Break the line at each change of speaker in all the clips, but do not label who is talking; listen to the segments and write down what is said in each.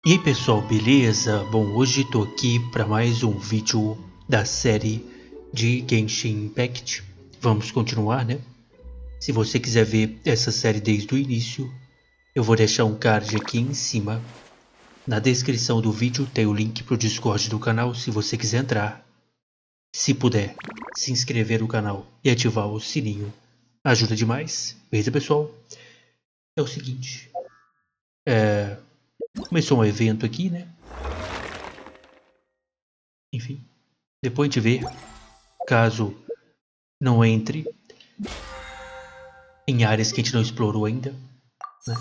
E aí pessoal, beleza? Bom, hoje tô aqui para mais um vídeo da série de Genshin Impact. Vamos continuar, né? Se você quiser ver essa série desde o início, eu vou deixar um card aqui em cima. Na descrição do vídeo tem o link pro Discord do canal, se você quiser entrar. Se puder, se inscrever no canal e ativar o sininho, ajuda demais. Beleza, pessoal? É o seguinte, começou um evento aqui, né? Enfim, depois de ver, caso não entre em áreas que a gente não explorou ainda, né?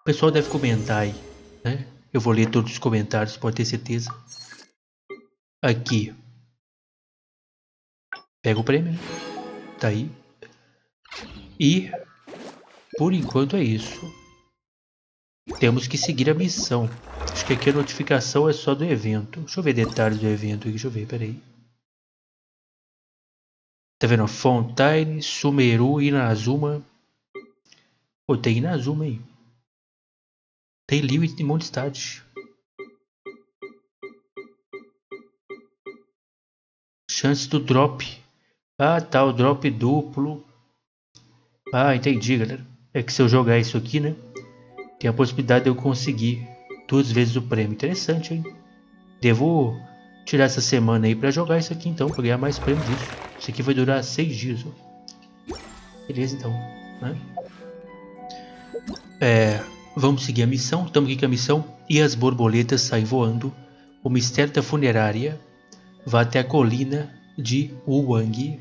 O pessoal deve comentar aí, né? Eu vou ler todos os comentários, pode ter certeza. Aqui, pega o prêmio, né? Tá aí. E, por enquanto é isso. Temos que seguir a missão. Acho que aqui a notificação é só do evento. Deixa eu ver detalhes do evento aqui, deixa eu ver, peraí. Tá vendo? Fontaine, Sumeru, Inazuma. Pô, tem Inazuma aí. Tem Liu e Mondstadt. Chance do drop. Ah, tá, o drop duplo. Ah, entendi, galera. É que se eu jogar isso aqui, né? Tem a possibilidade de eu conseguir 2 vezes o prêmio. Interessante, hein? Devo tirar essa semana aí pra jogar isso aqui então, pra ganhar mais prêmio disso. Isso aqui vai durar 6 dias, ó. Beleza, então, né? Vamos seguir a missão. Estamos aqui com a missão. E as borboletas saem voando. O mistério da funerária. Vá até a colina de Wang.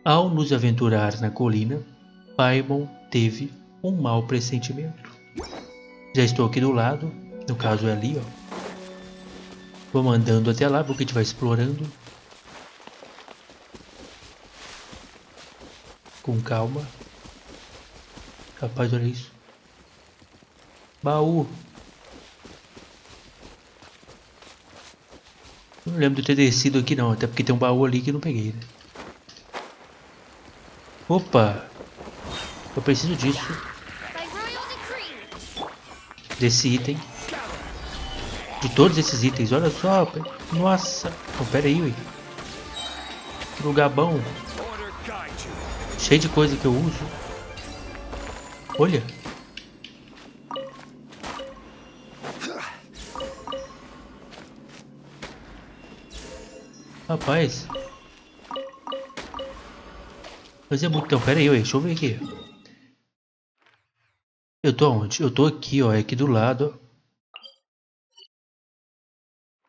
Ao nos aventurar na colina, Paimon teve um mau pressentimento. Já estou aqui do lado, no caso é ali, ó. Vamos andando até lá, porque a gente vai explorando. Com calma. Rapaz, olha isso. Baú. Não lembro de ter descido aqui não, até porque tem um baú ali que eu não peguei, né? Opa! Eu preciso disso. Desse item. De todos esses itens, olha só. Nossa! Oh, pera aí, ué. Que lugar bom. Cheio de coisa que eu uso. Olha. Rapaz. Mas é muito... Então, pera aí, ué. Deixa eu ver aqui. Eu tô onde? Eu tô aqui, ó. É aqui do lado.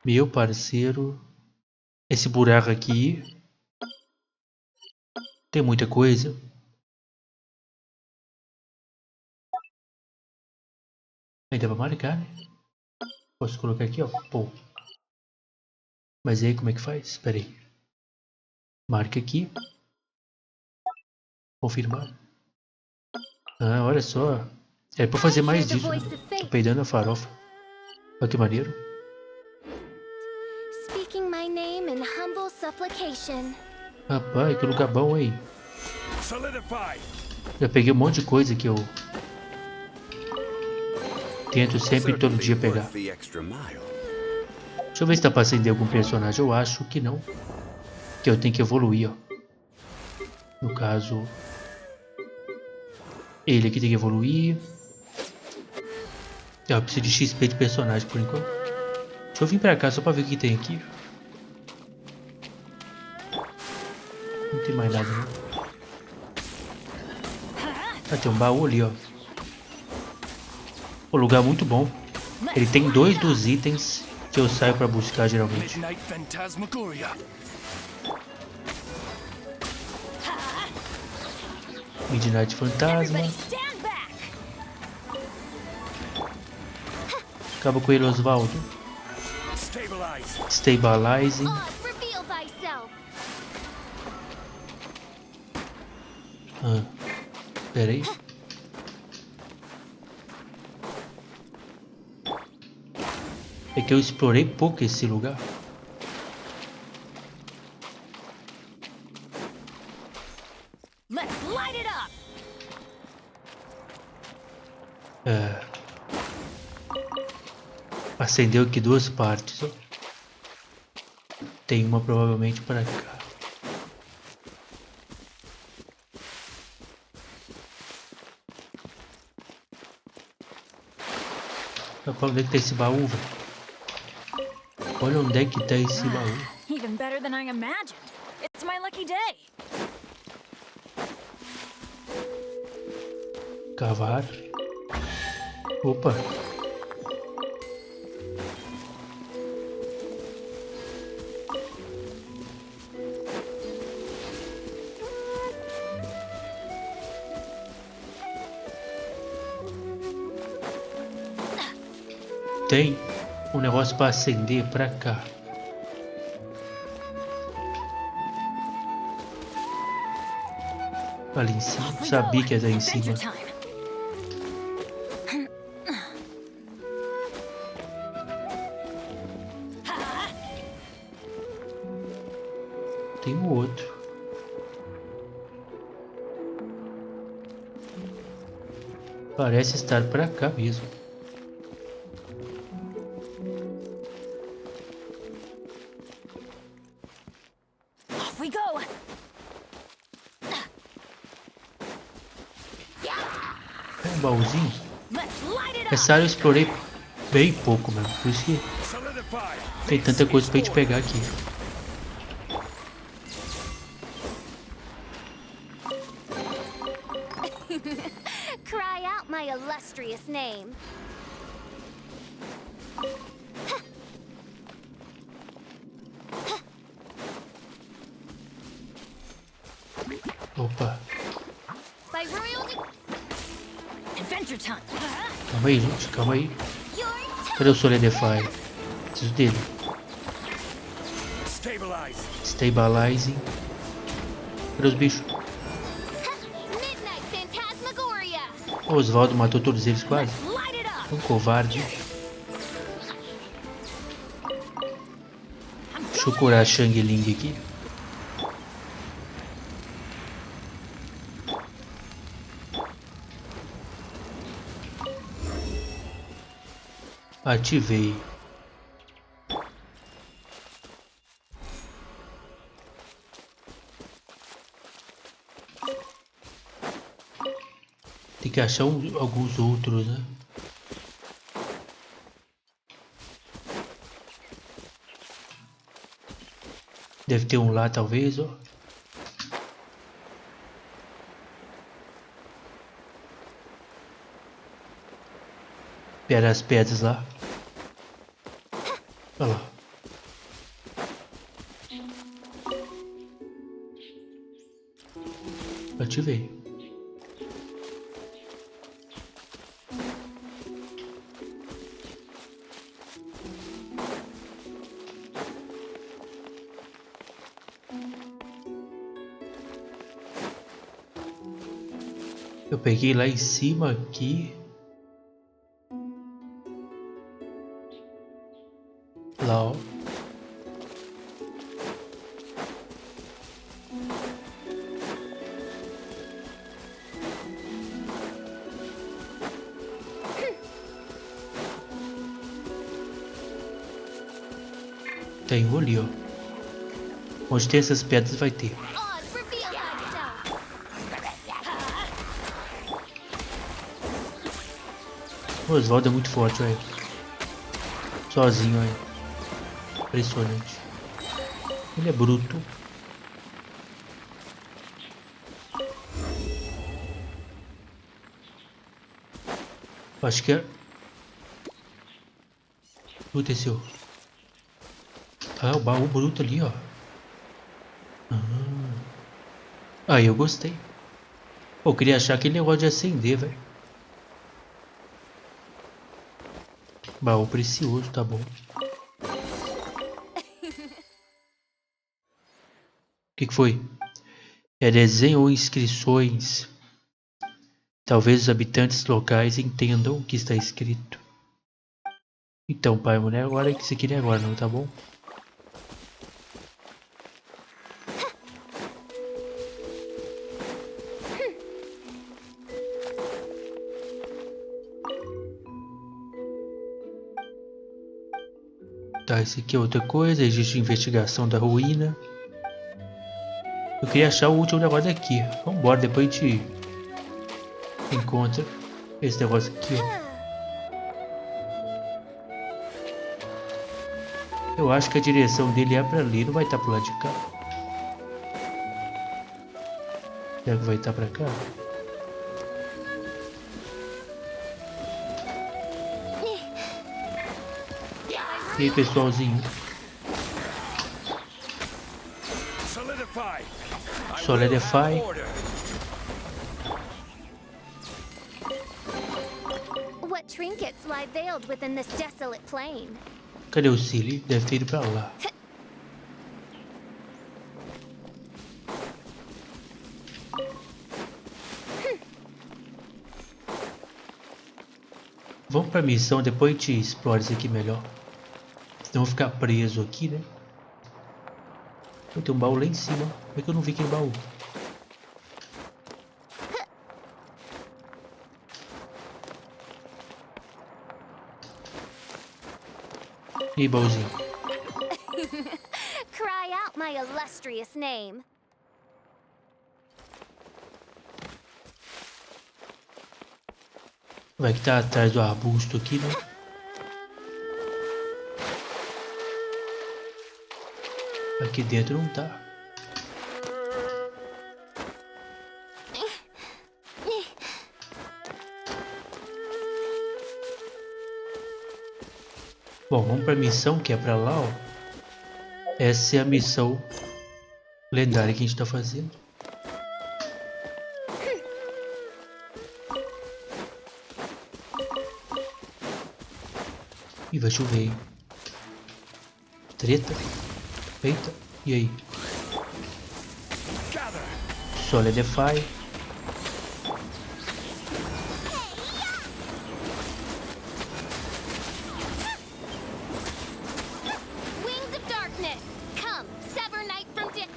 Meu parceiro. Esse buraco aqui. Tem muita coisa. Ainda vai marcar, né? Posso colocar aqui, ó. Pô. Mas aí, como é que faz? Espera aí. Marca aqui. Confirmar. Ah, olha só. É pra fazer mais disso, né? Tô peidando a farofa. Olha que maneiro. Rapaz, que lugar bom, hein? Já peguei um monte de coisa que eu tento sempre todo dia pegar. Deixa eu ver se tá pra acender algum personagem. Eu acho que não. Que eu tenho que evoluir, ó. No caso, ele aqui tem que evoluir. Eu preciso de XP de personagem por enquanto. Deixa eu vir pra cá só pra ver o que tem aqui. Não tem mais nada, não. Ah, tem um baú ali, ó. Um lugar muito bom. Ele tem 2 dos itens que eu saio pra buscar geralmente. Midnight Fantasma. Acaba com ele, Osvaldo. Stabilizing. Ah, pera aí. É que eu explorei pouco esse lugar. Acendeu aqui duas partes, ó. Tem uma provavelmente para cá. Onde é que tá esse baú, velho? Olha onde é que tá esse baú.
Even better than I imagined. It's my lucky day.
Cavar. Opa. Tem um negócio para acender pra cá. Ali em cima. Sabia que ia dar em cima. Tem um outro. Parece estar pra cá mesmo. É um baúzinho. Essa área eu explorei bem pouco mesmo. Por isso que tem tanta coisa pra gente pegar aqui.
Cry out my illustrious name.
Opa.
By royalty.
Adventure time.
Calma aí, gente. Calma aí.
Your
Cadê o Solidify? Preciso dele. Stabilizing. Cadê os bichos?
midnight phantasmagoria.
O Osvaldo matou todos eles quase.
Light it up.
Um covarde. Deixa eu curar a Shang Ling aqui. Ativei. Tem que achar alguns outros, né? Deve ter um lá, talvez, ó. Pera as pedras lá. Olha lá. Ativei. Eu peguei lá em cima aqui. Lá, ó. Tem um ali, ó. Onde tem essas pedras vai ter.
Oz reveal thyself.
O Osvaldo é muito forte, olha. Sozinho, olha. Impressionante. Ele é bruto. Acho que é... Aconteceu. Ah, o baú bruto ali, ó. Aí eu gostei. Pô, eu queria achar aquele negócio de acender, velho. Baú precioso, tá bom. O que foi? É desenho ou inscrições. Talvez os habitantes locais entendam o que está escrito. Então, pai, mulher, agora é que você queria agora, não, tá bom? Tá, esse aqui é outra coisa. Existe investigação da ruína. Eu queria achar o último negócio daqui. Vambora, depois a gente encontra esse negócio aqui, ó. Eu acho que a direção dele é pra ali, não vai estar pro lado de cá. Será que vai estar pra cá? E aí, pessoalzinho? Solidify.
What trinkets lie veiled within this desolate plain?
Cadê o Silly? Deve ter ido pra lá. Vamos pra missão, depois a gente explora isso aqui melhor. Senão eu vou ficar preso aqui, né? Tem um baú lá em cima. Como é que eu não vi aquele baú? E aí, baúzinho?
Cry out my illustrious name.
Vai que tá atrás do arbusto aqui, né? Aqui dentro não tá. Bom, vamos pra missão que é pra lá, ó. Essa é a missão lendária que a gente tá fazendo. Ih, vai chover, hein? Treta. Eita, e aí? Solidify.
Wings of darkness, come, sever night from day.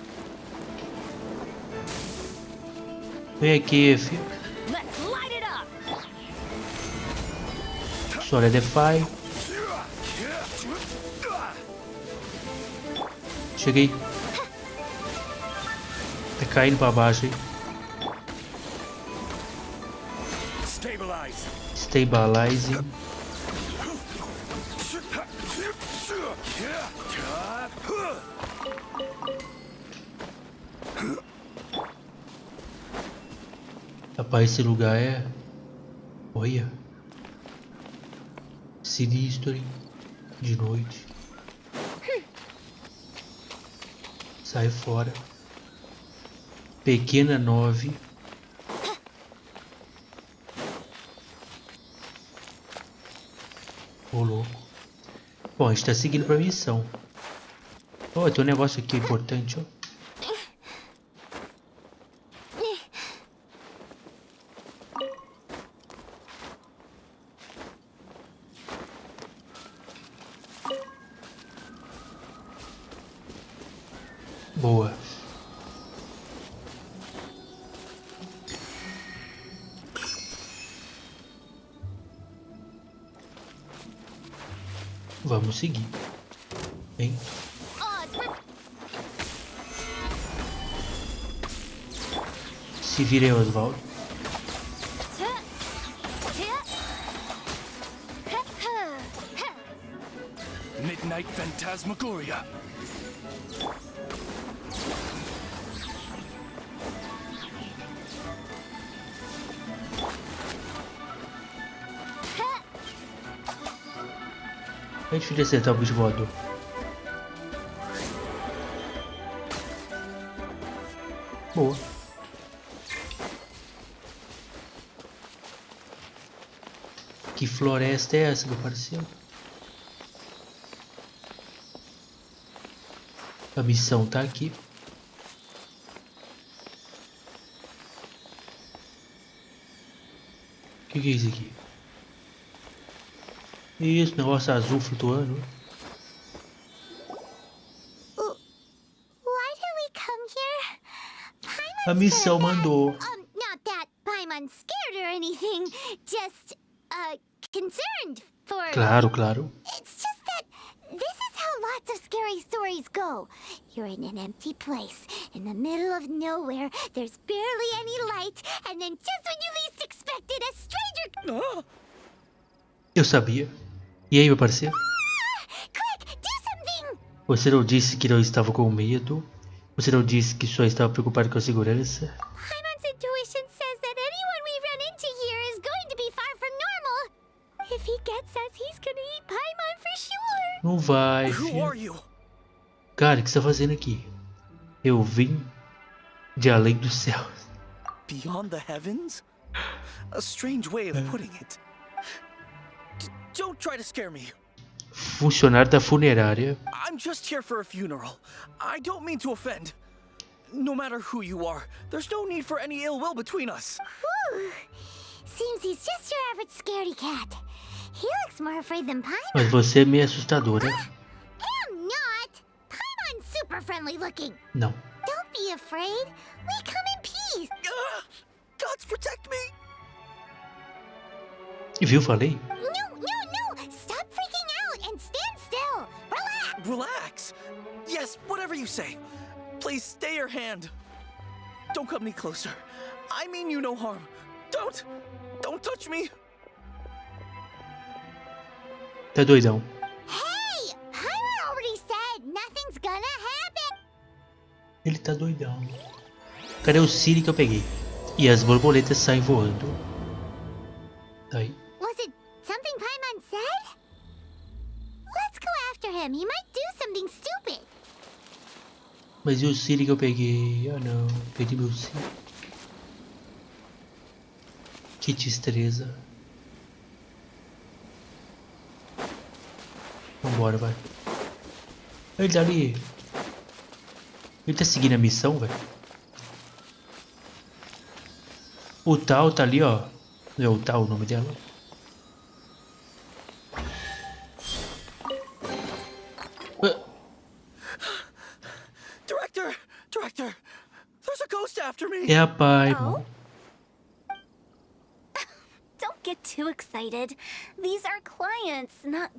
Vem aqui, filho.
Let's light it up.
Solidify. Cheguei. Tá caindo pra baixo, hein? Stabilizing. Rapaz, esse lugar é... Olha. Sinistro, hein? De noite. Sai fora. Pequena 9. Ô, louco. Bom, a gente tá seguindo pra missão. Ó, tem um negócio aqui importante, ó. Boa. Vamos seguir. Hein? Se virem, Osvaldo.
Midnight Phantasmagoria.
É difícil acertar o bicho voador. Boa. Que floresta é essa, meu parceiro? A missão tá aqui. O que é isso aqui? Isso, negócio azul flutuando.
Why did we come here?
A missão mandou.
Not that I'm scared or anything, just concerned for.
Claro, claro.
It's just that this is how go. You're in an empty place, in the middle of nowhere. There's barely any light, and then just when you least expect it, a stranger...
Eu sabia. E aí, meu parceiro?
Quick, do something!
Você não disse que não estava com medo? Você não disse que só estava preocupado com a segurança?
Paimon's intuition says that anyone we run into here is going to be far from normal. If he gets us, he's gonna eat Paimon for sure.
Não vai,
Who are
filho.
you?
Cara, o que você tá fazendo aqui? Eu vim de além dos céus.
Beyond the heavens? A strange way of putting it. Don't try to scare me.
Funcionário da funerária.
I'm just here for a funeral. I don't mean to offend. No matter who you are, there's no need for any ill will between us.
Whew. Seems he's just your average scaredy cat. He looks more afraid than Paimon.
Mas você é meio assustadora.
I'm not. Paimon's super friendly looking.
Não.
Don't be afraid. We come in peace.
Gods protect me.
Viu, falei?
No. Stop freaking out and stand still. Relax.
Relax. Yes, whatever you say. Please stay your hand. Don't come any closer. I mean you no harm. Don't touch me.
Tá doidão.
Hey, Paimon already said nothing's gonna happen.
Ele tá doidão. Cadê o Siri que eu peguei? E as borboletas saem voando. Aí.
Was it something Paimon said? Let's go after him. He might do something stupid.
Mas e o Siri que eu peguei? Ah não, perdi meu Siri. Que tristeza. Vambora, vai. Ele tá ali. Ele tá seguindo a missão, velho. O Hutao tá ali, ó. Não é o Hutao o nome dela?
Director, there's a ghost after me.
É a Paimon.
Don't get too excited. These are clients, not...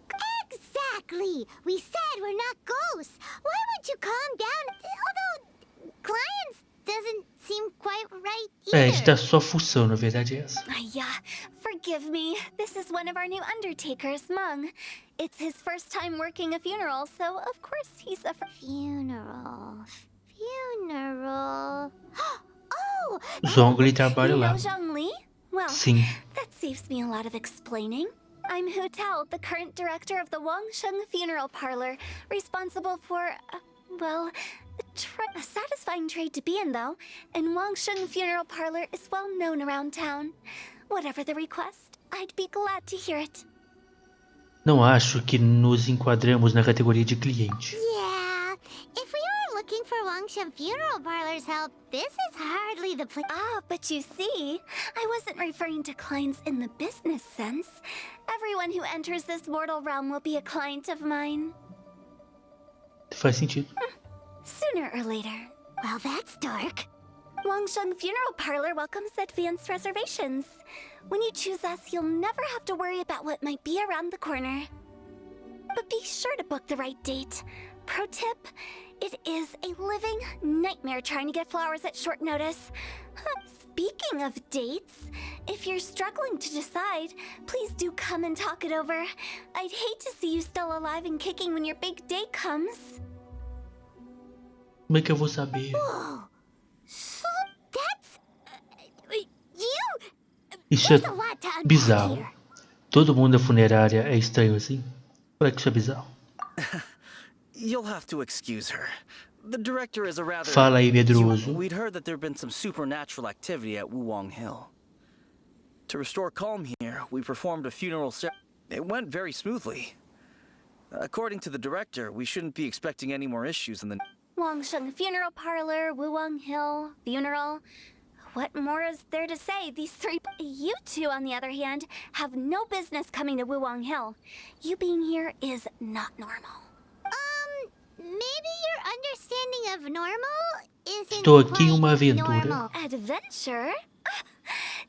Exactly. We said we're not ghosts. Why won't you calm down? Although clients doesn't seem quite right either.
É, a gente tá só fuçando, a verdade é essa.
Yeah, forgive me. This is one of our new undertakers, Mung. It's his first time working a funeral, so of course he's a...
Funeral. Oh!
Zhongli trabalha
You know
lá.
Zhongli? Well,
Sim.
that saves me a lot of explaining. I'm Hutao, the current director of the Wangsheng Funeral Parlor, responsible for, well, a satisfying trade to be in, though. And Wangsheng Funeral Parlor is well known around town. Whatever the request, I'd be glad to hear it.
Não acho que nos enquadramos na categoria de cliente.
Yeah. If we were looking for Wangsheng Funeral Parlor's help, this is hardly the place.
Ah, but you see, I wasn't referring to clients in the business sense. Everyone who enters this mortal realm will be a client of mine.
Faz sentido.
Sooner or later.
Well, that's dark.
Wangsheng Funeral Parlor welcomes advanced reservations. When you choose us, you'll never have to worry about what might be around the corner. But be sure to book the right date. Pro tip, it is a living nightmare trying to get flowers at short notice. Speaking of dates, if you're struggling to decide, please do come and talk it over. I'd hate to see you still alive and kicking when your big day comes.
Como é que eu vou saber?
Whoa. So that's... you...
Isso é
There's a lot to unpack
bizarro.
here.
Todo mundo da funerária é estranho assim? Por que isso é bizarro?
You'll have to excuse her. The director is a rather...
Fala aí, medroso.
We'd heard that there'd been some supernatural activity at Wuwang Hill. To restore calm here, we performed a funeral ceremony. It went very smoothly. According to the director, we shouldn't be expecting any more issues in the...
Wangsheng Funeral Parlor, Wuwang Hill, funeral. What more is there to say? These three... You two, on the other hand, have no business coming to Wuwang Hill. You being here is not normal.
Maybe your understanding of normal isn't
Estou aqui em
quite
uma aventura.
normal.
Adventure?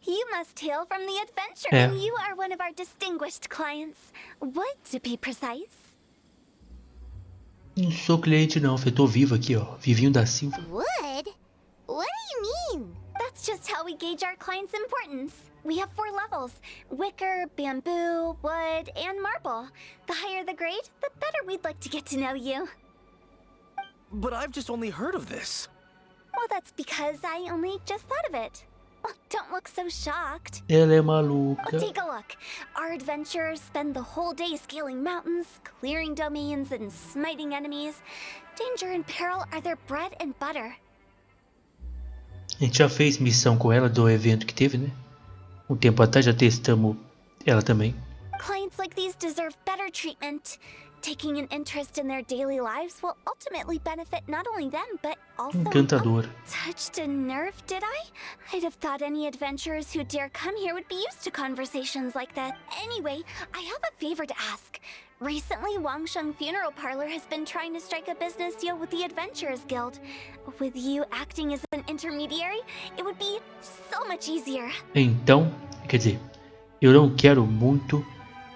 You must hail from the adventure,
É.
and you are one of our distinguished clients. What, to be precise?
Não sou cliente não, eu tô vivo aqui, ó. Vivinho da Silva.
Wood? What do you mean?
That's just how we gauge our clients' importance. We have 4 levels: wicker, bamboo, wood, and marble. The higher the grade, the better we'd like to get to know you.
But I've just only heard of this.
Well, that's because I only just thought of it. Oh, don't look so shocked.
Ela é
Oh,
maluca.
take a look. Our adventurers spend the whole day scaling mountains, clearing domains, and smiting enemies. Danger and peril are their bread and butter.
A gente já fez missão com ela do evento que teve, né? Um tempo atrás já testamos ela também.
Clients like these deserve better treatment. Taking an interest in their daily lives will ultimately benefit not only them, but also...
Encantadora.
Touched a nerve, did I? I'd have thought any adventurers who dare come here would be used to conversations like that. Anyway, I have a favor to ask. Recently, Wangsheng Funeral Parlor has been trying to strike a business deal with the Adventurers Guild. With you acting as an intermediary, it would be so much easier.
Então, quer dizer, eu não quero muito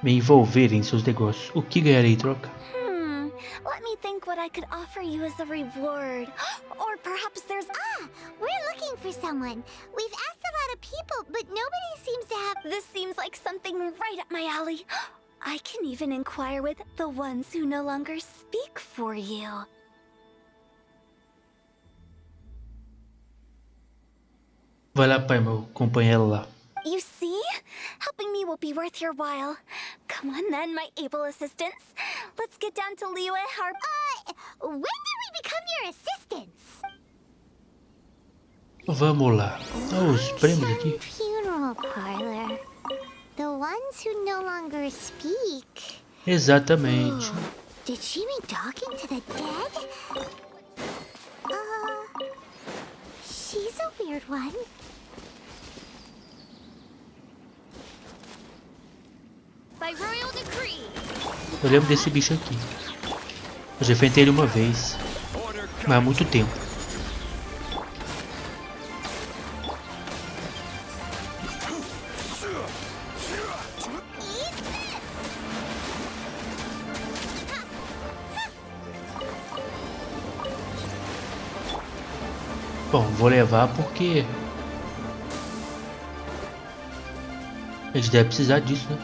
me envolver em seus negócios. O que ganharei em troca?
Let me think what I could offer you as a reward. Or perhaps there's...
We're looking for someone. We've asked a lot of people, but nobody seems to have...
This seems like something right up my alley. I can even inquire with the ones who no longer speak for you.
Vai lá, pai, meu, acompanha ela lá.
You see? Helping me will be worth your while. Come on then, my able assistants. Let's get down to Liyue Harp.
When did we become your assistants?
Vamos lá. Olha os prêmios aqui.
Funeral parlor. The ones who no longer speak.
Exatamente.
Did she mean talking to the dead? She's a weird one.
By royal decree.
Eu lembro desse bicho aqui. Eu já enfrentei ele uma vez. Mas há muito tempo. Bom, vou levar porque a gente deve precisar disso, né?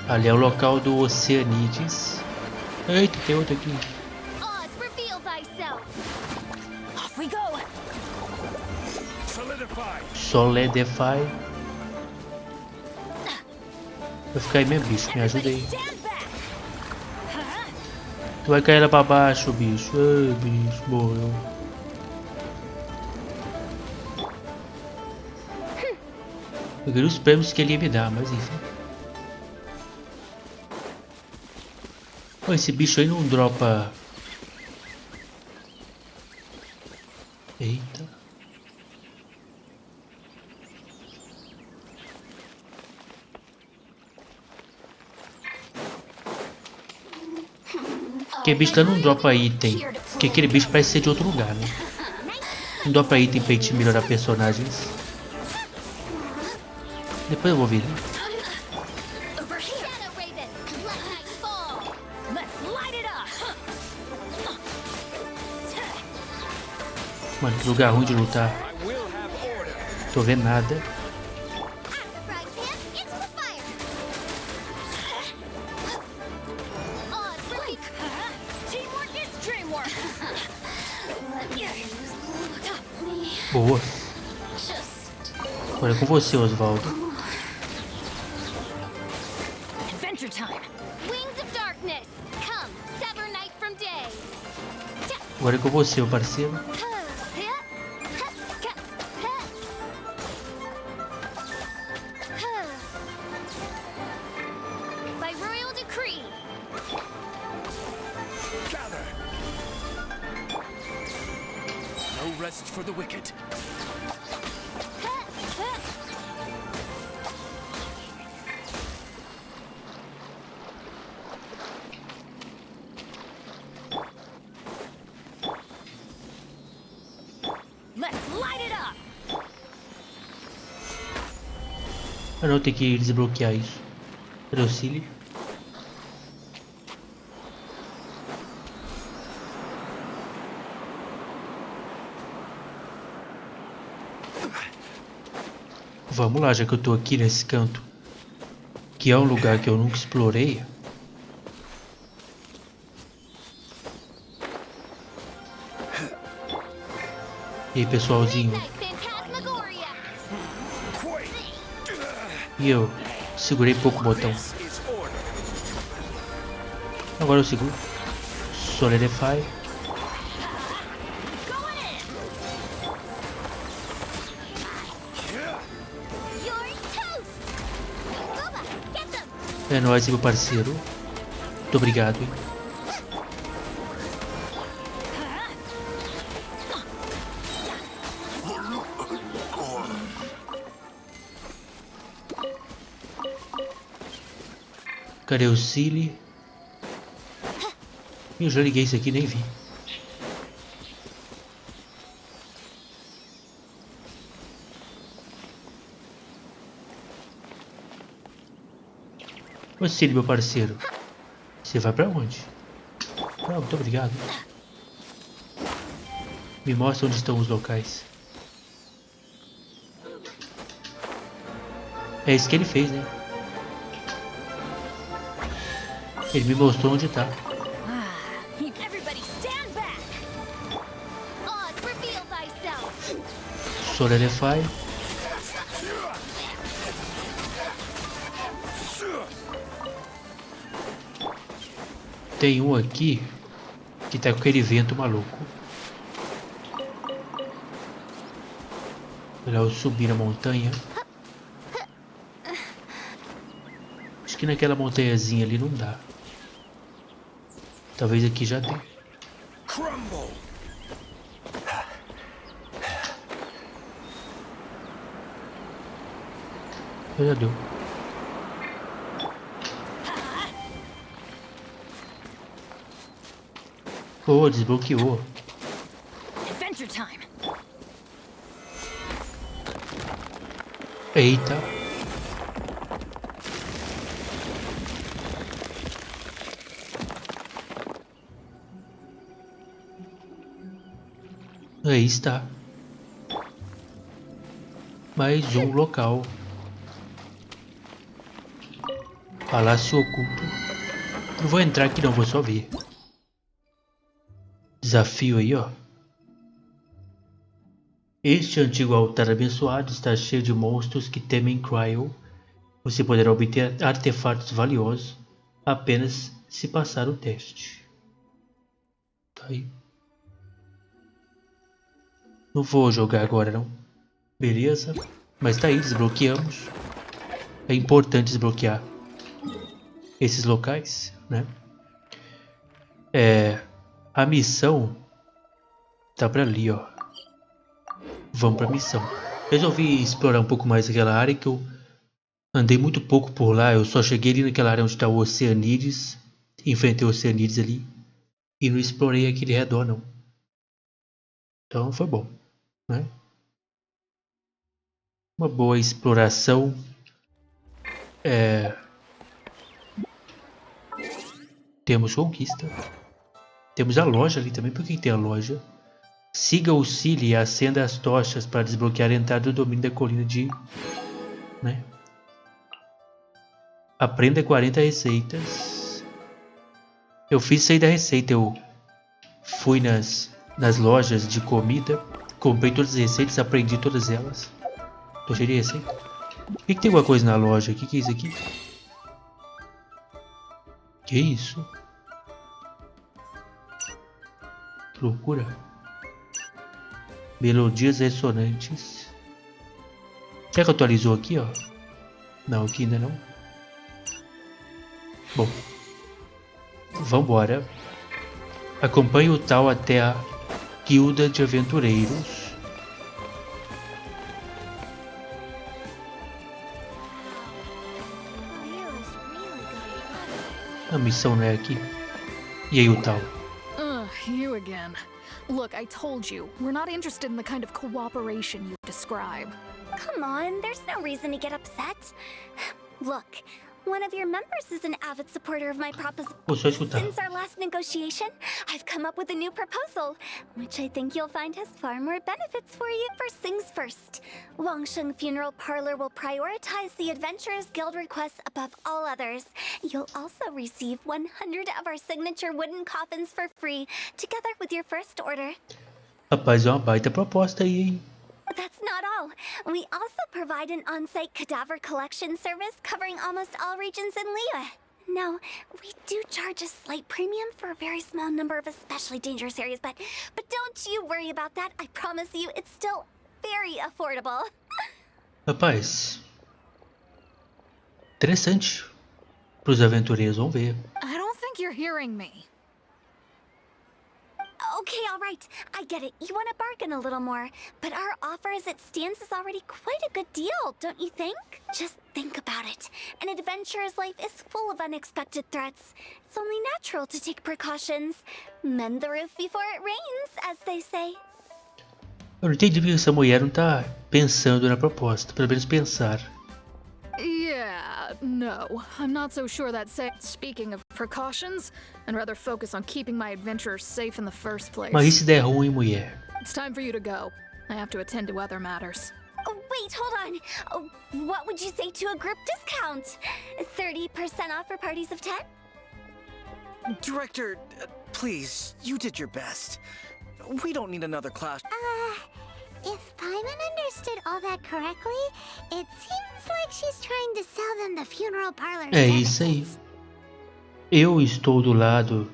Ali é o local do Oceanides. Eita, tem outro aqui.
Oz, reveal thyself. Off we go.
Solidify. Vai ficar aí mesmo, bicho. Me ajuda aí. Tu vai cair lá pra baixo, bicho. Ai, bicho, morreu. Eu queria os prêmios que ele ia me dar, mas enfim. Pô, esse bicho aí não dropa. Eita. Aquele bicho lá não dropa item. Porque aquele bicho parece ser de outro lugar, né? Não dropa item pra gente melhorar personagens. Depois eu vou ver. Mano, que lugar ruim de lutar. Tô vendo nada. Boa. Agora é com você, Osvaldo. Agora é com você, meu parceiro.
For the wicked.
Let's light it up.
Eu não tenho que desbloquear isso. Cadê o Silly? Vamos lá, já que eu tô aqui nesse canto, que é um lugar que eu nunca explorei. E aí, pessoalzinho? E eu segurei pouco o botão. Agora eu seguro. Solidify. É nóis, meu parceiro. Muito obrigado, hein? Cadê o Silly? Eu já liguei isso aqui, nem vi. Ô Silly, meu parceiro. Você vai pra onde? Ah, muito obrigado. Me mostra onde estão os locais. É isso que ele fez, né? Ele me mostrou onde tá. Solidify. Tem um aqui que tá com aquele vento maluco. Melhor eu subir na montanha. Acho que naquela montanhazinha ali não dá. Talvez aqui já dê. Já deu. Oh, desbloqueou. Eita. Aí está. Mais um local. Palácio oculto. Não vou entrar aqui não, vou só ver. Desafio aí, ó. Este antigo altar abençoado está cheio de monstros que temem Cryo. Você poderá obter artefatos valiosos apenas se passar o teste. Tá aí. Não vou jogar agora não. Beleza. Mas tá aí, desbloqueamos. É importante desbloquear esses locais, né? A missão tá pra ali, ó. Vamos pra missão. Resolvi explorar um pouco mais aquela área que eu andei muito pouco por lá. Eu só cheguei ali naquela área onde tá o Oceanides. Enfrentei o Oceanides ali. E não explorei aquele redor não. Então foi bom, né? Uma boa exploração. Temos conquista. Temos a loja ali também. Por que tem a loja? Siga o Silly e acenda as tochas para desbloquear a entrada do domínio da colina de... né? Aprenda 40 receitas. Eu fiz isso aí da receita. Eu fui nas lojas de comida. Comprei todas as receitas. Aprendi todas elas. Tô cheio de receita. Por que tem alguma coisa na loja? O que é isso aqui? Que isso? Que loucura. Melodias ressonantes. Será que atualizou aqui, ó? Não, aqui ainda não. Bom. Vambora. Acompanhe o Hutao até a guilda de aventureiros. A missão não é aqui. E aí, Hutao?
You again. Look, I told you, we're not interested in the kind of cooperation you describe.
Come on, there's no reason to get upset. Look, One of your members is an avid supporter of my proposal.
Vou só escutar.
Since our last negotiation, I've come up with a new proposal, which I think you'll find has far more benefits for you. First things first, Wangsheng Funeral Parlor will prioritize the Adventurers Guild requests above all others. You'll also receive 100 of our signature wooden coffins for free, together with your first order.
Rapaz, é uma baita proposta aí, hein?
That's not all. We also provide an on-site cadaver collection service covering almost all regions in Liyue. Now, we do charge a slight premium for a very small number of especially dangerous areas, but don't you worry about that. I promise you, it's still very affordable.
Rapaz, interessante para os aventureiros, vamos ver.
I don't think you're hearing me.
Okay, all right. I get it. You want to bargain a little more. But our offer as it stands is already quite a good deal, don't you think? Just think about it. An adventurer's life is full of unexpected threats. It's only natural to take precautions. Mend the roof before it rains, as they say.
Eu não entendi porque essa mulher não tá pensando na proposta. Pelo menos pensar.
Yeah, no. I'm not so sure that speaking of precautions, I'd rather focus on keeping my adventurers safe in the first place.
Mas e se der ruim, mulher?
It's time for you to go. I have to attend to other matters.
Oh, wait, hold on. Oh, what would you say to a group discount? 30% off for parties of 10?
Director, please, you did your best. We don't need another class.
If Paimon understood all that correctly, it seems like she's trying to sell them the funeral parlor
É isso aí. Eu estou do lado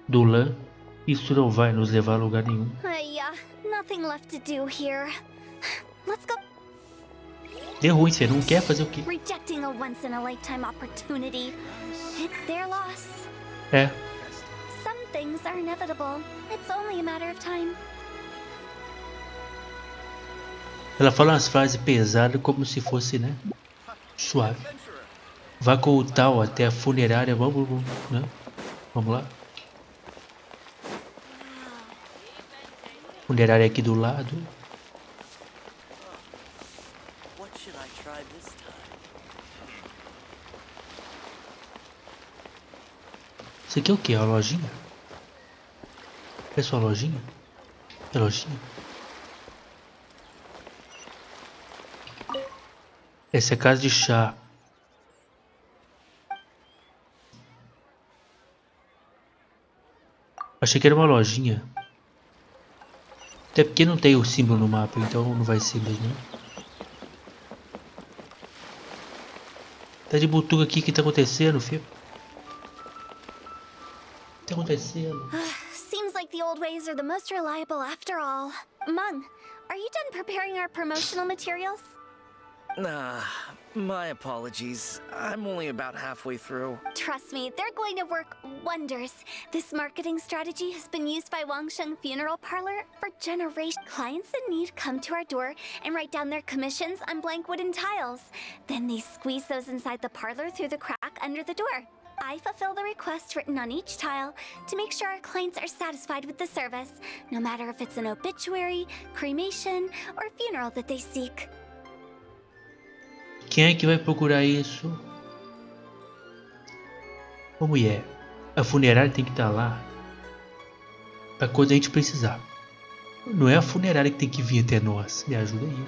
do Lan. Isso não vai nos levar a lugar nenhum.
Nothing left to do here. Let's go.
Deu ruim, você não quer fazer o quê?
Rejecting a once-in-a-lifetime opportunity. It's their loss.
É.
Some things are inevitable. It's only a matter of time.
Ela fala umas frases pesadas como se fosse, né? Suave. Vá com o Hutao até a funerária. Vamos, né? Vamos lá. Funerária aqui do lado. Isso aqui é o que? É uma lojinha? É só lojinha? É lojinha? Essa é a casa de chá. Achei que era uma lojinha. Até porque não tem o símbolo no mapa, então não vai ser mesmo. Tá de butuca aqui, o que tá acontecendo, filho? O que tá acontecendo?
Seems like the old ways are the most reliable after all. Mung, are you done preparing our promotional materials?
My apologies. I'm only about halfway through.
Trust me, they're going to work wonders. This marketing strategy has been used by Wangsheng Funeral Parlor for generations. Clients in need come to our door and write down their commissions on blank wooden tiles. Then they squeeze those inside the parlor through the crack under the door. I fulfill the request written on each tile to make sure our clients are satisfied with the service, no matter if it's an obituary, cremation, or funeral that they seek.
Quem é que vai procurar isso? Ô mulher, a funerária tem que estar lá para quando a gente precisar. Não é a funerária que tem que vir até nós. Me ajuda aí.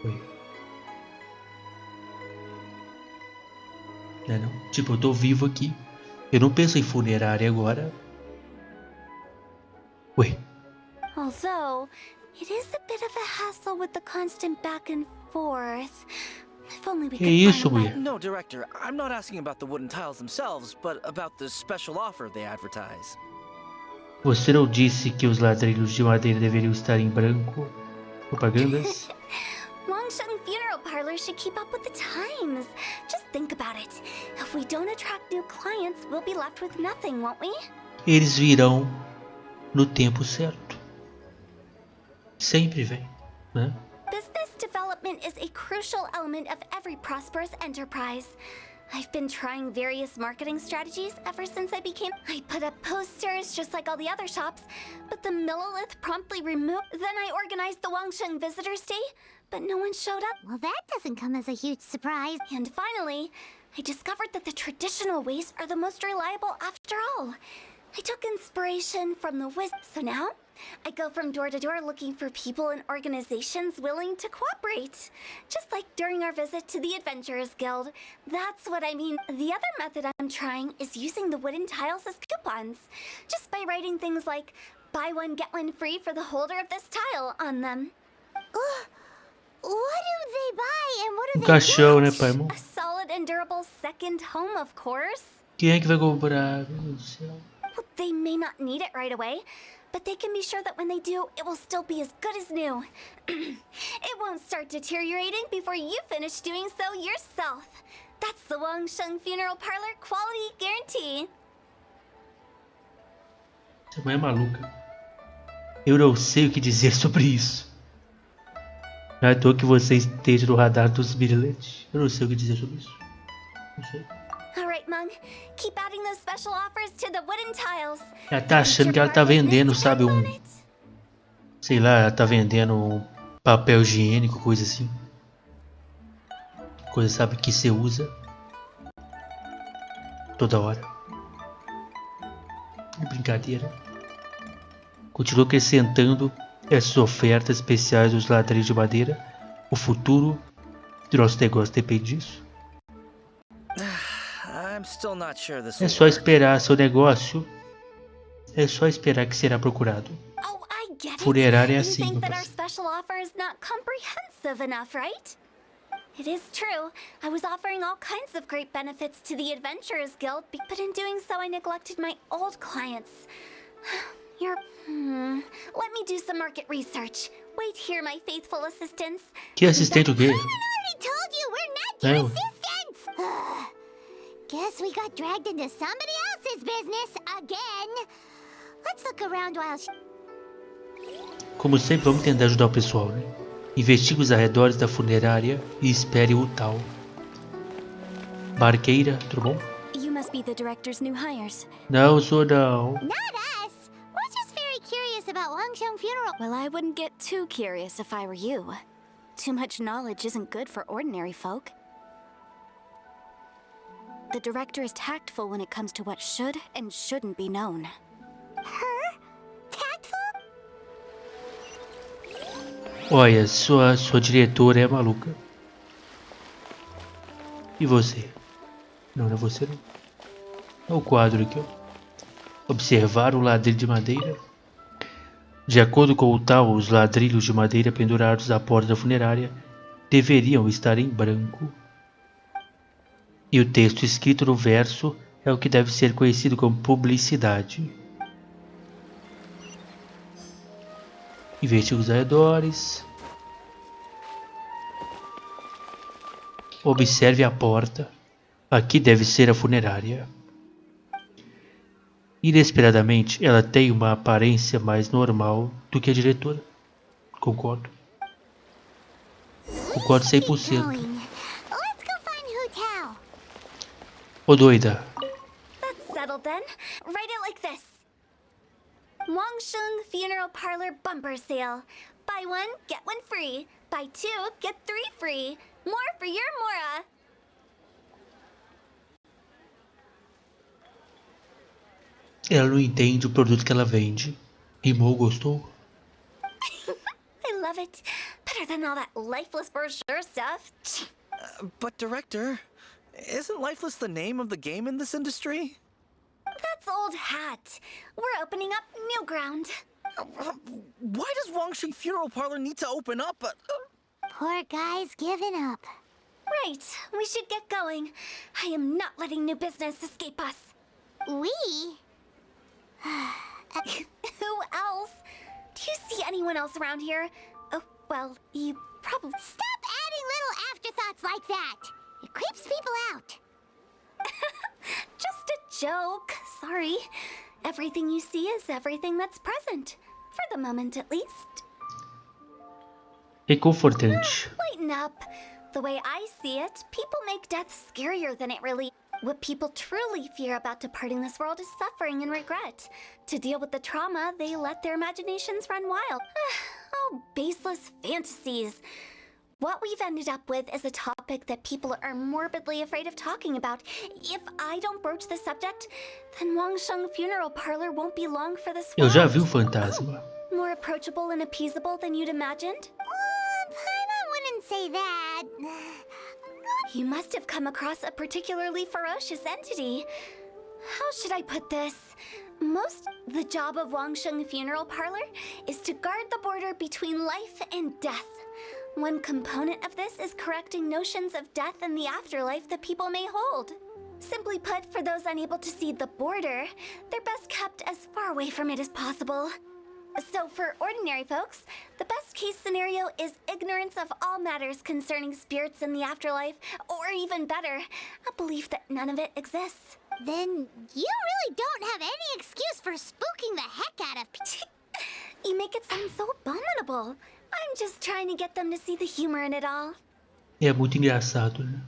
Oi. Não é não? Tipo, eu tô vivo aqui. Eu não penso em funerária agora. Oi.
Although, it is a bit of a hassle with the constant back and forth. If only we could
isso,
find a
mulher?
No, Director, I'm not asking about the wooden tiles themselves, but about the special offer they advertise.
Você não disse que os ladrilhos de madeira deveriam estar em branco? Propagandas?
Wangsheng Funeral Parlor should keep up with the times. Just think about it. If we don't attract new clients, we'll be left with nothing, won't we?
Eles virão no tempo certo. Sempre vem, né?
Business development is a crucial element of every prosperous enterprise. I've been trying various marketing strategies ever since I put up posters just like all the other shops, but the Millilith promptly removed. Then I organized the Wangsheng Visitors Day, but no one showed up.
Well, that doesn't come as a huge surprise.
And finally, I discovered that the traditional ways are the most reliable after all. I took inspiration from the so now I go from door to door looking for people and organizations willing to cooperate. Just like during our visit to the Adventurers Guild. That's what I mean. The other method I'm trying is using the wooden tiles as coupons. Just by writing things like, buy one, get one free for the holder of this tile on them.
What do they buy and what do they
Caixão, né,
get?
pai, irmão?
A solid and durable second home, of course.
Quem é que vai comprar? Meu Deus do céu.
Well, they may not need it right away, but they can be sure that when they do, it will still be as good as new. It won't start deteriorating before you finish doing so yourself. That's the Wangsheng Funeral Parlor quality guarantee.
Essa mãe é maluca. Eu não sei o que dizer sobre isso. Não é à toa que você esteja no radar dos Millilith. Eu não sei o que dizer sobre isso. Não sei.
Alright, Mung. Keep adding those special offers to the wooden tiles.
Ela tá achando que ela tá vendendo, sabe, sei lá, ela tá vendendo um papel higiênico, coisa assim. Coisa, sabe, que você usa toda hora. Brincadeira. Continua acrescentando essas ofertas especiais dos ladrilhos de madeira. O futuro do nosso negócio depende disso.
I'm still not sure this
É
will
só
work.
esperar seu negócio. É só esperar que será procurado.
Oh, I get it.
Funerária é
You
assim,
think that our
rapaz.
special offer is not comprehensive enough, right? It is true. I was offering all kinds of great benefits to the Adventurers Guild, but in doing so I neglected my old clients. Let me do some market research. Wait here, my faithful assistants.
Que assistente o quê?
I already told you we're not your
Não.
assistants. Guess we got dragged into somebody else's business again. Let's look around while
Como sempre, vamos tentar ajudar o pessoal, né? Investigue os arredores da funerária e espere o Hutao. Barqueira, tudo bom?
You must be the director's new hires.
Não, sou não.
Not us. We're just very curious about Wangsheng Funeral.
Well, I wouldn't get too curious if I were you. Too much knowledge isn't good for ordinary folk. The director is tactful when it comes to what should and shouldn't be known.
Her? Tactful?
Olha, sua diretora é maluca. E você? Não, não é você não. É o quadro aqui, ó. Observar o ladrilho de madeira. De acordo com o tal, os ladrilhos de madeira pendurados à porta da funerária deveriam estar em branco. E o texto escrito no verso é o que deve ser conhecido como publicidade. Investigue os arredores. Observe a porta. Aqui deve ser a funerária. Inesperadamente, ela tem uma aparência mais normal do que a diretora. Concordo. Concordo 100%.
Let's go find Hutao.
Ô doida.
That's settled then. Write it like this. Wangsheng Funeral Parlor Bumper Sale. Buy one, get one free. Buy two, get three free. More for your Mora.
Ela não entende o produto que ela vende. Rimou, gostou?
I love it. Better than all that lifeless brochure stuff.
But Director, isn't Lifeless the name of the game in this industry?
That's old hat. We're opening up new ground.
Why does Wangsheng Funeral Parlor need to open up?
Poor guy's given up.
Right, we should get going. I am not letting new business escape us.
We?
Who else? Do you see anyone else around here? Oh, well, you probably...
Stop adding little afterthoughts like that. It creeps people out.
Just a joke. Sorry. Everything you see is everything that's present. For the moment, at least.
Reconfortante.
Lighten up. The way I see it, people make death scarier than it really. What people truly fear about departing this world is suffering and regret. To deal with the trauma, they let their imaginations run wild. Oh, baseless fantasies. What we've ended up with is a topic that people are morbidly afraid of talking about. If I don't broach the subject, then Wangsheng Funeral Parlor won't be long for this
Eu
world.
já vi o fantasma.
More approachable and appeasable than you'd imagined?
I wouldn't say that.
You must have come across a particularly ferocious entity. How should I put this? The job of Wangsheng Funeral Parlor is to guard the border between life and death. One component of this is correcting notions of death and the afterlife that people may hold. Simply put, for those unable to see the border, they're best kept as far away from it as possible. So for ordinary folks, the best case scenario is ignorance of all matters concerning spirits in the afterlife, or even better, a belief that none of it exists.
Then you really don't have any excuse for spooking the heck out of people.
You make it sound so abominable. I'm just trying to get them to see the humor in it all.
É muito engraçado, né?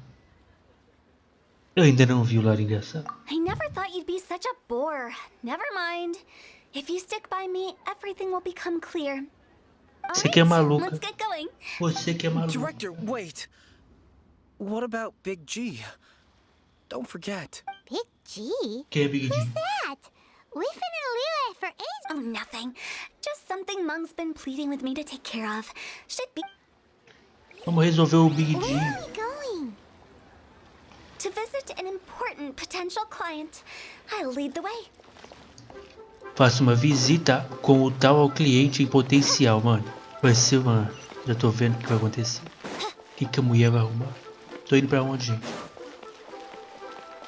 Eu ainda não vi o lado engraçado.
I never thought you'd be such a bore. Never mind. If you stick by me, everything will become clear.
Você que é maluca.
Let's get going.
Você que é maluca.
Director, wait. What about Big G? Don't forget.
Big G?
Quem é Big G?
That? We've been in Lille for ages.
Oh, nothing. Just something Mung's been pleading with me to take care of. Should be
Vamos resolver o Big G.
Where are we going?
to visit an important potential client. I'll lead the way.
Faça uma visita com o tal ao cliente em potencial, mano. Vai ser uma... Já tô vendo o que vai acontecer. O que a mulher vai arrumar? Tô indo pra onde, gente?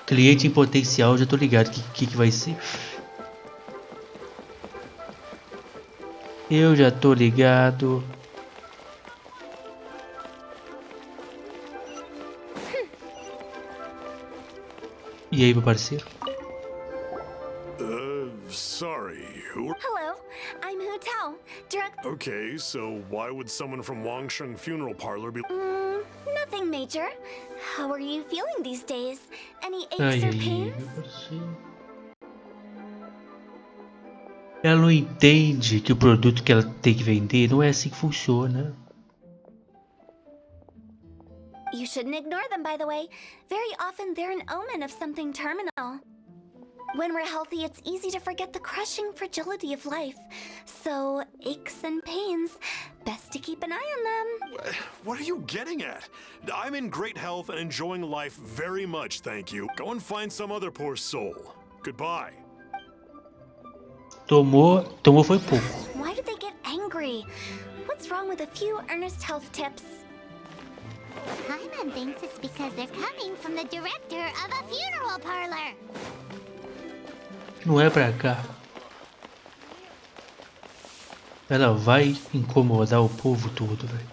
Cliente em potencial, já tô ligado o que vai ser. Eu já tô ligado. E aí, meu parceiro?
Sorry, who?
Hello, I'm Hutao,
Okay, so why would someone from Wangsheng Funeral Parlor be...
Nothing major. How are you feeling these days? Any aches
Ai,
or
ai,
pains?
meu parceiro. Ela não entende que o produto que ela tem que vender não é assim que funciona.
You shouldn't ignore them, by the way. Very often they're an omen of something terminal. When we're healthy, it's easy to forget the crushing fragility of life. So, aches and pains, best to keep an eye on them.
What are you getting at? I'm in great health and enjoying life very much, thank you. Go and find some other poor soul. Goodbye.
Tomou foi pouco.
Why did they get angry? What's wrong with a few earnest health tips?
Hyman thinks it's because they're coming from the director of a funeral parlor.
Não é pra cá. Ela vai incomodar o povo todo, velho.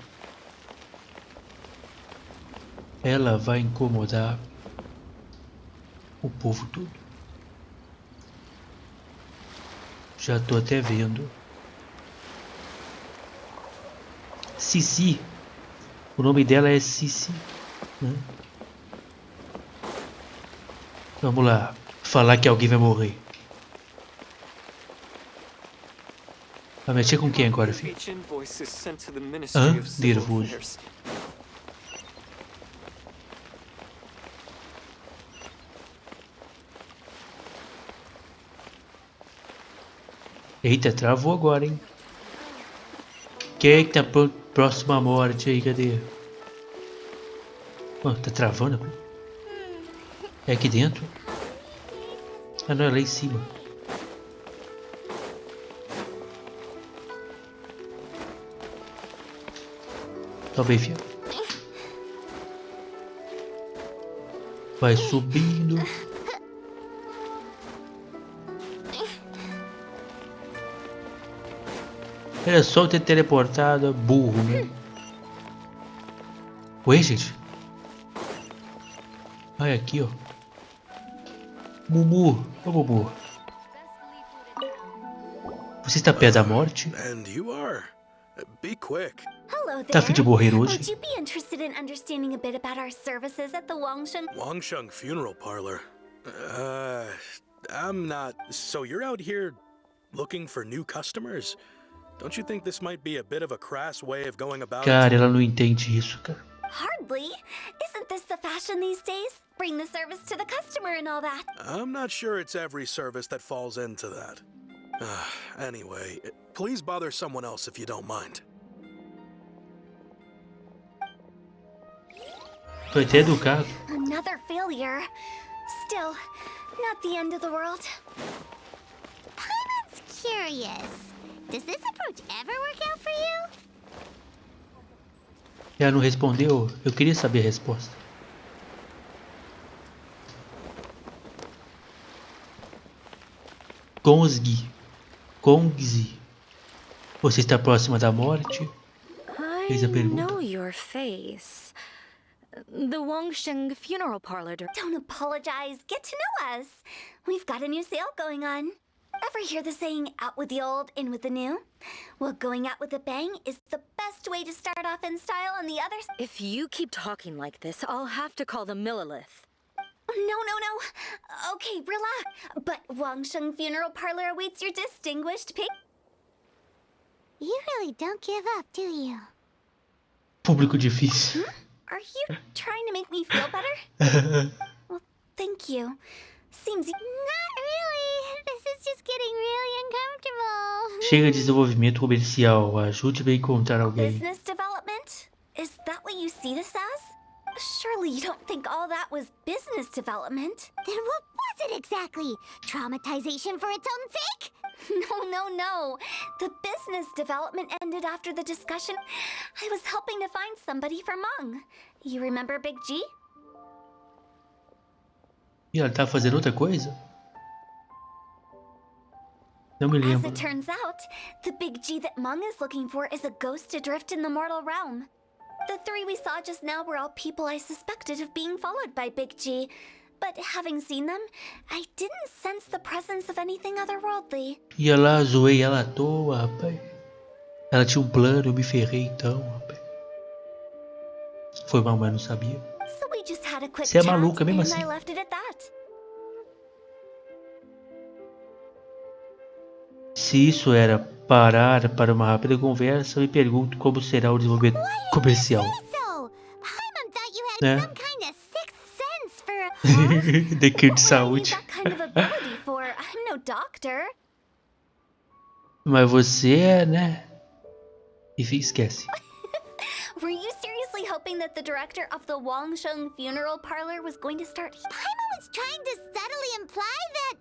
Ela vai incomodar o povo todo. Já tô até vendo. Cici. O nome dela é Cici, né? Vamos lá. Falar que alguém vai morrer. Vai mexer com quem agora, filho? Hã? Nervoso. Eita, travou agora, hein? Quem é que tá próximo à morte aí? Cadê? Oh, tá travando? É aqui dentro? Ah, não, é lá em cima. Tá bem, filho. Vai subindo. Era só ter teleportado, burro, né? Oi, gente. Olha aqui, ó. Mumu, ô Mumu. Você está perto da morte?
And you are.
Be quick.
Hello
Tá a fim de morrer
there.
hoje?
Would you be interested in understanding a bit about our services at the Wangsheng?
Wangsheng Funeral Parlor. I'm not. So you're out here looking for new customers? Don't you think this might be a bit of a crass way of going about
Cara,
it?
ela não entende isso, cara.
Hardly. Isn't this the fashion these days? Bring the service to the customer and all that.
I'm not sure it's every service that falls into that. Anyway, please bother someone else if you don't mind.
Foi até educado.
Another failure. Still, not the end of the world.
Paimon's curious. Does this approach ever work out for you?
Ela não respondeu. Eu queria saber a resposta. Gongzi. Você está próxima da morte? Fez a
I
pergunta.
know your face. The Wangsheng Funeral Parlor.
Don't apologize. Get to know us. We've got a new sale going on. Ever hear the saying, out with the old, in with the new? Well, going out with a bang is the best way to start off in style on the other side.
If you keep talking like this, I'll have to call the Millilith.
No. Okay, relax. But Wangsheng Funeral Parlor awaits your distinguished pick.
You really don't give up, do you?
Público difícil.
Are you trying to make me feel better? Well, thank you. Seems
Not really. This is just getting really uncomfortable.
Chega de desenvolvimento comercial. Ajude-me a encontrar alguém.
business development? Is that what you see this as? Surely you don't think all that was business development.
Then what was it exactly? Traumatization for its own sake?
No. The business development ended after the discussion. I was helping to find somebody for Meng. You remember Big G?
E ela tá fazendo outra coisa? Não me
As
lembro.
it turns out, the Big G that Meng is looking for is a ghost adrift in the mortal realm. The three we saw just now were all people I suspected of being followed by Big G. But having seen them, I didn't sense the presence of anything otherworldly.
E lá, zoei ela à toa, rapaz. Ela tinha um plano, eu me ferrei então, rapaz. Foi mal, mas não sabia.
So we just had a quick
Você é
chat,
maluca mesmo
and
assim.
I left it at that.
Se isso era parar para uma rápida conversa, eu me pergunto como será o desenvolvimento comercial.
So, Paimon thought you had
Yeah.
some kind of sixth sense for...
Daqui de
What would I need
saúde.
that kind of ability for? I'm no doctor.
Mas você é, né? Enfim, esquece.
Were you seriously hoping that the director of the Wangsheng Funeral Parlor was going to start?
Paimon was trying to subtly imply that...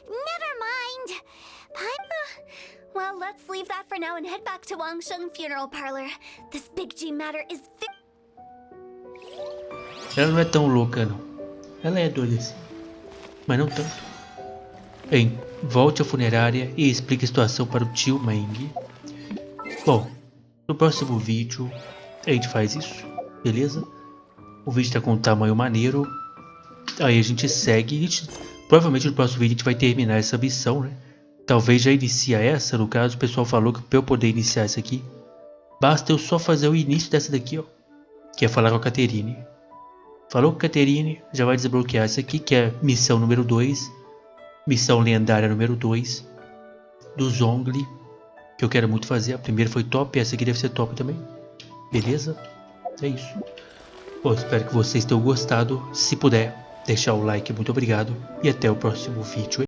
never mind. Paimon...
Well, let's leave that for now and head back to Wangsheng Funeral Parlor. This Big G matter is
Ela não é tão louca, não. Ela é doida assim. Mas não tanto. Bem, volte à funerária e explique a situação para o tio Meng. Bom, no próximo vídeo a gente faz isso, beleza? O vídeo está com um tamanho maneiro. Aí a gente segue. Provavelmente no próximo vídeo a gente vai terminar essa missão, né? Talvez já inicie essa. No caso, o pessoal falou que para eu poder iniciar essa aqui, basta eu só fazer o início dessa daqui, ó. Que é falar com a Caterine. Falou com a Caterine, já vai desbloquear essa aqui, que é missão número 2. Missão lendária número 2. Do Zhongli. Que eu quero muito fazer. A primeira foi top, essa aqui deve ser top também. Beleza? É isso. Bom, espero que vocês tenham gostado. Se puder, deixar o like, muito obrigado. E até o próximo vídeo.